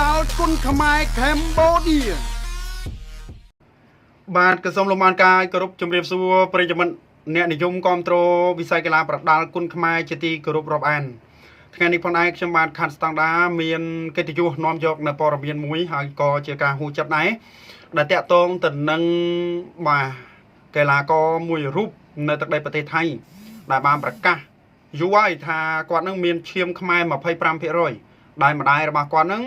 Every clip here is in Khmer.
ដាល់គុណខ្មែរកម្ពុជាបាទកសុំលំអរកាយគោរពជំរាបសួរប្រិយមិត្តអ្នកនិយមគាំទ្រវិស័យកីឡាប្រដាល់គុណខ្មែរជាទីគោរពរាប់អានថ្ងៃនេះផងដែរខ្ញុំបាទខាត់ស្តង់ដាមានកិត្តិយសនាំយកនៅព័ត៌មានមួយហើយក៏ជាការហួចចិត្តដែរដែលតាក់ទងទៅនឹងបាទកីឡាករមួយរូបនៅទឹកដីប្រទេសថៃដែលបានប្រកាសយូរហើយថាគាត់នឹងមានឈាមខ្មែរ 25% ដែលម្ដាយរបស់គាត់នឹង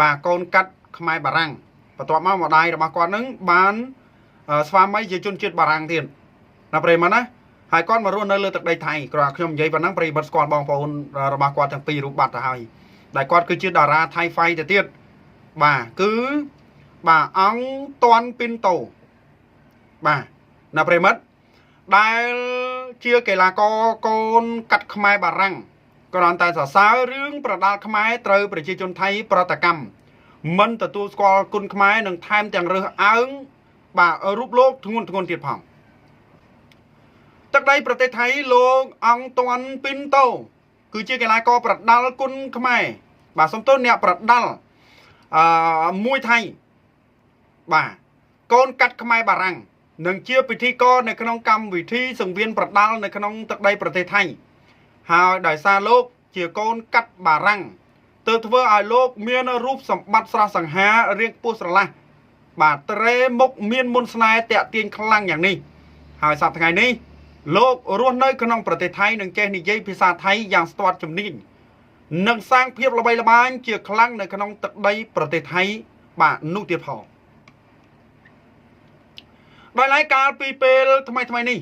បាទកូនកាត់ខ្មែរបារាំងបន្ទាប់មកម្ដាយរបស់គាត់នឹងបានស្វាមីជាជនជាតិបារាំងទៀតណាប្រិយមិត្តណាហើយគាត់មករស់នៅលើទឹកដីថៃគ្រាន់ខ្ញុំនិយាយប៉ុណ្ណឹងប្រិយមិត្តស្គាល់បងប្អូនរបស់គាត់ទាំងពីររូបបាត់ទៅហើយដែលគាត់គឺជាតារាថៃហ្វៃទៅទៀតបាទគឺបាទអង្គតាន់ពីនតូបាទណាប្រិយមិត្តដែលជាកីឡាករកូនកាត់ខ្មែរបារាំងគ្រាន់តែសរសើររឿងប្រដាល់ខ្មែរត្រូវប្រជាជនថៃប្រតិកម្មមិនទទួលស្គាល់គុណខ្មែរនិងថែមទាំងរើសអើងបាទរូបលោកធ្ងន់ទៀតផងទឹកដីប្រទេសថៃលោកអង្គតាន់ពីនតូគឺជាកីឡាករប្រដាល់គុណខ្មែរបាទសំទោសអ្នកប្រដាល់មួយថៃបាទកូនកាត់ខ្មែរបារាំងនិងជាពិធីករនៅក្នុងកម្មវិធីសង្វៀនប្រដាល់នៅក្នុងទឹកដីប្រទេសថៃហើយដោយសារលោកជាកូនកាត់បារាំងទើបធ្វើឲ្យលោកមានរូបសម្បត្តិស្រស់សង្ហារាងខ្ពស់ស្រឡះបាទត្រេមុខមានមុនស្នេហ៍តាក់ទាញខ្លាំងយ៉ាងនេះហើយសប្តាហ៍ថ្ងៃនេះលោករស់នៅក្នុងប្រទេសថៃនិងចេះនិយាយភាសាថៃយ៉ាងស្ទាត់ជំនាញនិងសាងភាពល្បីល្បាញជាខ្លាំងនៅក្នុងទឹកដីប្រទេសថៃបាទនោះទៀតផងដោយឡែកកាលពីពេលថ្មីនេះ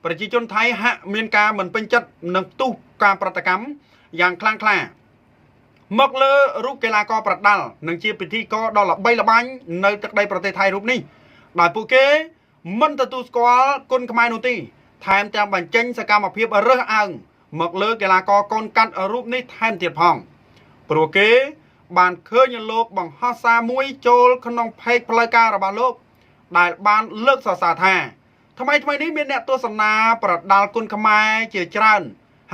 ប្រជាជនថៃហាក់មានការមិនពេញចិត្តនឹងផ្ទុះការប្រតិកម្មយ៉ាងខ្លាំងក្លាមកលើរូបកីឡាករប្រដាល់និងជាពិធីករដ៏ល្បីល្បាញនៅទឹកដីប្រទេសថៃរូបនេះដោយពួកគេមិនទទួលស្គាល់គុណខ្មែរនោះទេថែមទាំងបញ្ចេញសកម្មភាពរើសអើងមកលើកីឡាករកូនកាត់រូបនេះថែមទៀតផងព្រោះគេបានឃើញលោកបង្ហោះសារមួយចូលក្នុងเพจផ្លូវការរបស់លោកដែលបានលើកសរសើរថាថ្មីនេះមានអ្នកទស្សនាប្រដាល់គុណខ្មែរជាច្រើន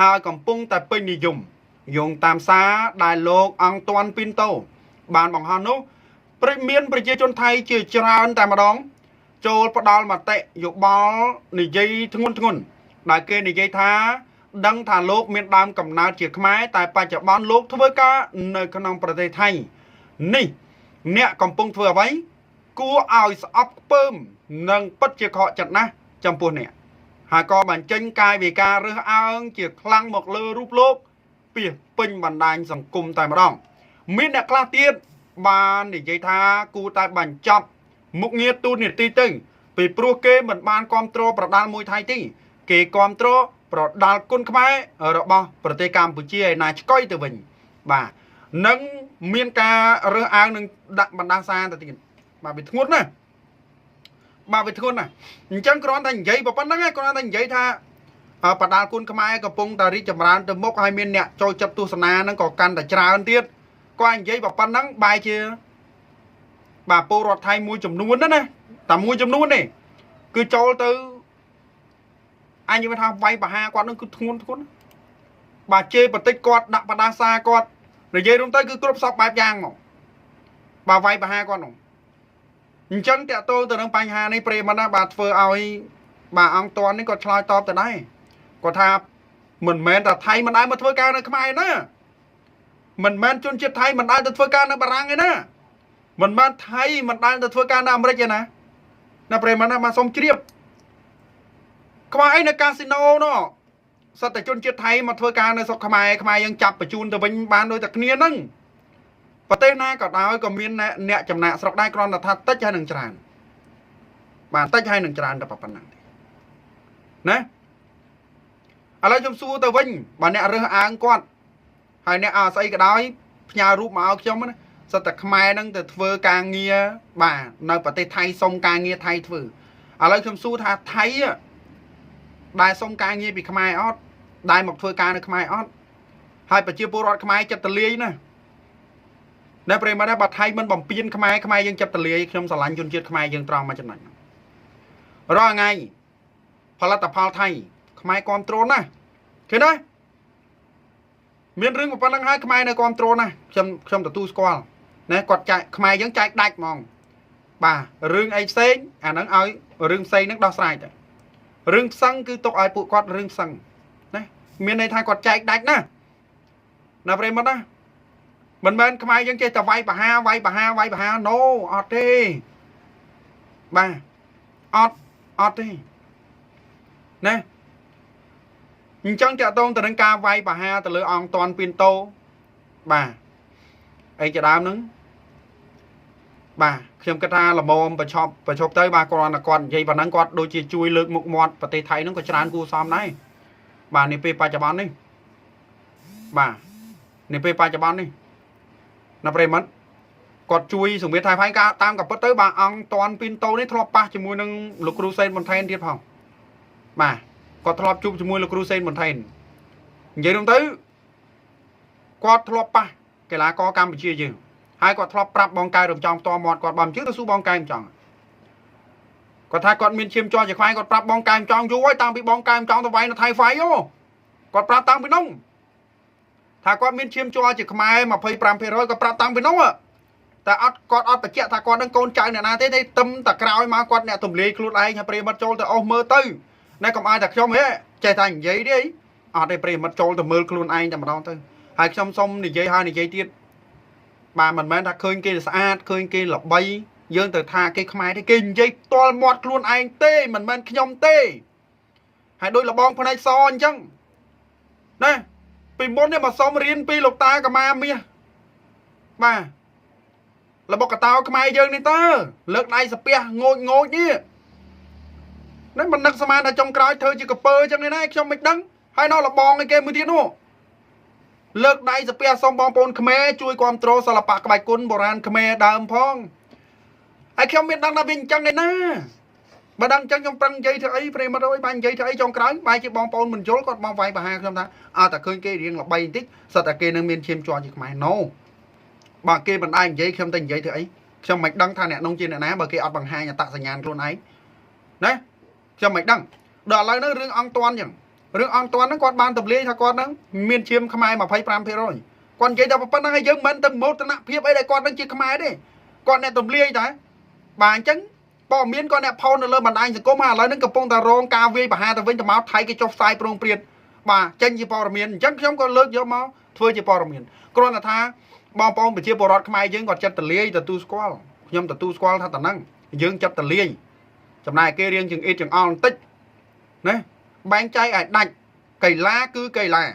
ហើយកំពុងតែពេញនិយមយោងតាមសារដែលលោកអង្គតាន់ពីនតូបានបង្ហោះនោះមានប្រជាជនថៃជាច្រើនតែម្ដងចូលផ្ដាល់មតិយោបល់និយាយធ្ងន់ដែលគេនិយាយថាដឹងថាលោកមានដើមកំណើតជាខ្មែរតែបច្ចុប្បន្នលោកធ្វើការនៅក្នុងប្រទេសថៃនេះអ្នកកំពុងធ្វើអ្វីគួរឲ្យស្អប់ខ្ពើមនិងពិតជាខកចិត្តណាស់ចំពោះអ្នកហើយក៏បញ្ចេញកាយវិការរើសអើងជាខ្លាំងមកលើរូបលោកពីពេញបណ្ដាញសង្គមតែម្ដងមានអ្នកខ្លះទៀតបាននិយាយថាគួរតែបញ្ចប់មុខងារទូតនីតិទៅពីព្រោះគេមិនបានគ្រប់គ្រងប្រដាល់មួយថៃទេគេគ្រប់គ្រងប្រដាល់គុណខ្មែររបស់ប្រទេសកម្ពុជាឯណាឆ្កុយទៅវិញបាទនឹងមានការរើសអើងនឹងដាក់បណ្ដាសាទៅទៀតបាទវាធ្ងន់ណាស់អញ្ចឹងគ្រាន់តែនិយាយប៉ុណ្្នឹងឯងគ្រាន់តែនិយាយថាបដាល់គុណខ្មែរកំពុងតែរីកចម្រើនទៅមុខហើយមានអ្នកចូលចិត្តទស្សនាហ្នឹងក៏កាន់តែច្រើនទៀតគាត់និយាយប៉ុណ្ណឹងបែរជាបាទពលរដ្ឋថៃមួយចំនួនណាតែមួយចំនួនទេគឺចូលទៅអញនិយាយថាវាយបហាគាត់នឹងគឺធ្ងន់បាទជេរបន្តិចគាត់ដាក់បដាសាគាត់និយាយរួមទៅគឺគ្រប់សពបែបយ៉ាងមកបាទវាយបហាគាត់នោះអញ្ចឹងតើតើទៅនឹងបញ្ហានេះប្រិយមិត្តណាបាទធ្វើឲ្យបាទអង្គតាន់នេះគាត់ឆ្លើយតបទៅដែរគាត់ថាមិនមែនតែថៃមិនដែលមកធ្វើការនៅខ្មែរណាមិនមែនជនជាតិថៃមិនដែលទៅធ្វើការនៅបារាំងទេណាមិនមែនថៃមិនដែលទៅធ្វើការនៅអាមេរិកទេណាប្រិយមិត្តណាបាទសូមជ្រាបខ្វះអីនៅកាស៊ីណូនោះសត្វតែជនជាតិថៃមកធ្វើការនៅស្រុកខ្មែរយើងចាប់បញ្ជូនទៅវិញបានដូចតែគ្នាហ្នឹងប្រទេសណាក៏ដោយក៏មានអ្នកចំណាក់ស្រុកដែរគ្រាន់តែថាតិចហើយនឹងច្រើនបាទតិចហើយនឹងច្រើនតែប៉ុណ្ណឹងណាឥឡូវខ្ញុំសួរទៅវិញបើអ្នករើសអើងគាត់ហើយអ្នកស្អីក៏ដោយផ្ញើរូបមកឲ្យខ្ញុំណាសិតតែខ្មែរហ្នឹងទៅធ្វើការងារបាទនៅប្រទេសថៃសុំការងារថៃធ្វើឥឡូវខ្ញុំសួរថាថៃដែលសុំការងារពីខ្មែរអត់ដែលមកធ្វើការនៅខ្មែរអត់ហើយប្រជាពលរដ្ឋខ្មែរចិត្តទលាយណានៅប្រិមត្តបើថៃមិនបំពេញខ្មែរយើងចិត្តទលាយខ្ញុំស្រឡាញ់ជនជាតិខ្មែរយើងត្រង់មកចំណុចរាល់ថ្ងៃផលិតផលថៃខ្មែរគ្រប់គ្រងណាឃើញទេមានរឿងប៉ុណ្ណឹងហើយខ្មែរនៅគ្រប់គ្រងណាខ្ញុំទទួលស្គាល់ nè quạt chạy mai giống chạy đạch mong bà rương ấy xên à nắng ấy rương xây nước đo sai đấy rương xăng cứ tục ai phụ quạt rương xăng nè miền này thay quạt chạy đạch nè nào về mất á mình bên mai giống chơi tao vay bà ha no ọt đi bà ọt đi nè chẳng chợ tôn từ nâng ca vay bà ha từ lưỡi on toàn pin tô bà ấy chợ đám nứng bà khi ông ta là mồm bà chọc tới bà còn dây bà nâng quạt đôi chia chui lực một mọt và tê thấy nó có tràn cu xóm này bà nè phê bà chả bán đi bà nè phê bà chả bán đi nè phê mất quạt chui dùng biết thay phái ca tam gặp bất tới bà on toàn pin tô đấy thọp ba chỉ mua nâng lục ru sen một thay tiếp phòng bà quạt thọp chụp chỉ mua lục ru sen một thay vậy đúng tứ quạt thọp ba cái lá có cam chia gì hai quạt thọp prap bong cài đồng trong to mọt quạt bầm trước tôi su bong cài trong quạt thay quạt miên chiêm cho chỉ khoai quạt prap bong cài trong chú ấy tăng bị bong cài trong tôi vay nó thay phái vô quạt prap tăng bị nông thay quạt miên chiêm cho chỉ khoai mà phơi pram phơi rồi quạt prap tăng bị nông à ta quạt bạch chẹt thay quạt đang côn chạy này na thế đây tâm ta cào mà quạt nè tụm lê luôn ai nhà pre mất trôi từ ô mơ tư này còn ai đặt cho mấy chạy thành giấy đi đây pre mất trôi từ mơ luôn ai nhà mà đâu tư hai xong thì giấy hai thì giấy tiết bà mình mới đã khơi kia là khơi kia là bay dương từ tha cái khai đấy kinh dây toàn mọt luôn anh tê mình men nhom tê hai đôi là bong phần này son chăng nè pi môn này mà xong riêng pi lục ta cả ma mía bà là bọc cả tao cái mai dương này ta lợt này sập bia ngồi nhỉ nếu mình nâng sama là trong cái thôi chỉ có pơ trong này này trong mình đắng hay nó là bong cái kia mới tiến luôn lợt này sập bia xong bong pôn khmer chui quam trô sala bạc cái bài côn bồ ran khmer đàm phong ai không biết đang là viên chân này nè bà đang chân trong trăng dây thôi phải mà đôi bàn dây thôi trong cái bài chỉ bong pôn mình chối còn bong vay bà ha không ta ta khơi kia riêng là bay tích sao ta kia nâng miên chiêm cho chỉ mày no bà kia bằng ai giấy không tình giấy thì ấy trong mạch đăng tha nè nông trên nè ná bà kia ọt bằng hai nhà tạ sành nhàn luôn ấy đấy trong mạch đăng đợt lại nó riêng an toàn nhỉ riêng an toàn nó con ban tập lê cho con đó miên chiêm không ai mà phải pram phê rồi con giấy đâu mà hay dưng mình từng một từng phiếp ấy đây con đang chia không ai đi con này tập lê đấy bà trắng bỏ miên con này phao nó lên bàn anh thì có mà lấy nó cặp bông tà rong cà phê bà hai ta với tà máu thay cái chọc sai prong priệt bà tranh chỉ bỏ miên trắng không có lớn vô máu thôi chỉ bỏ miên con là tha bong bong bị chia bò rót khai dương còn chặt tờ lia tờ tu squal nhom tờ tu squal tha tờ năng dương chặt tờ lia chậm này kia riêng chừng ít chừng on tích nè bánh chay ai đạch cây lá cứ cây lá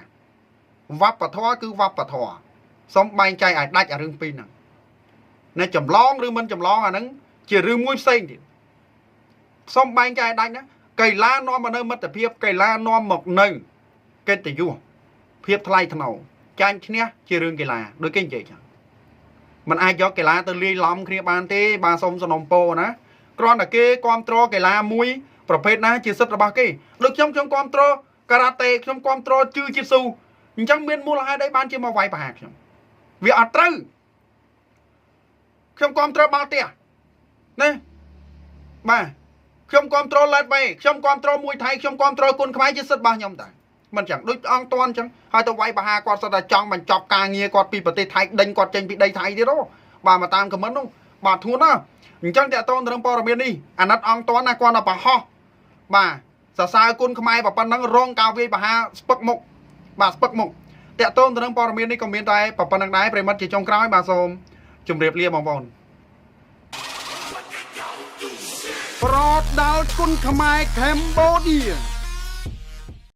vấp và thoa cứ vấp và thoa xong bánh chay ai đạch ở rừng pin nè chầm lon rừng mình chầm lon à nắng chỉ rừng muối xanh thì xong bánh chay đạch đó cây lá non mà nơi mất tập hiệp cây lá non một nơi cây tỷ vua hiệp thay thằng nào chanh nhé chỉ rừng cây lá đôi cái gì chẳng mình ai cho cây lá từ ly lom kia bàn tê bà xong cho nồng po ná con là kia con tro cây lá muốiประเภทណាជាសិទ្ធិរបស់គេដូចខ្ញុំគ្រប់គ្រងការ៉ាតេខ្ញុំគ្រប់គ្រងជឿជីស៊ូអញ្ចឹងមានមូលហេតុអីបានជាមកវាយប្រហារខ្ញុំវាអត់ត្រូវខ្ញុំគ្រប់គ្រងបាល់ទះណាបាទខ្ញុំគ្រប់គ្រងឡាត់វេខ្ញុំគ្រប់គ្រងមួយថៃខ្ញុំគ្រប់គ្រងគុណខ្មែរជាសិទ្ធិរបស់ខ្ញុំតាមិនចឹងដូចអង្គតន់អញ្ចឹងហើយទៅវាយប្រហារគាត់សិតតែចង់បញ្ចប់ការងារគាត់ពីប្រទេសថៃដេញគាត់ចេញពីដីថៃទៀតហ៎បាទមកតាមខមមិននោះបាទធួនណាអញ្ចឹងតើតូនទៅនឹងព័ត៌មាននេះអាណិតអង្គតន់ណាគាត់ទៅប្រហោះបាទសរសើរគុណខ្មែរប៉ុណ្ណឹងរងការវាយប្រហារស្ពឹកមុខបាទស្ពឹកមុខតើតូនទៅនឹងព័ត៌មាននេះក៏មានតែប៉ុណ្ណឹងដែរប្រិមិត្តជាចុងក្រោយបាទសូមជម្រាបលាបងប្អូនប្រដល់គុណខ្មែរកម្ពុជា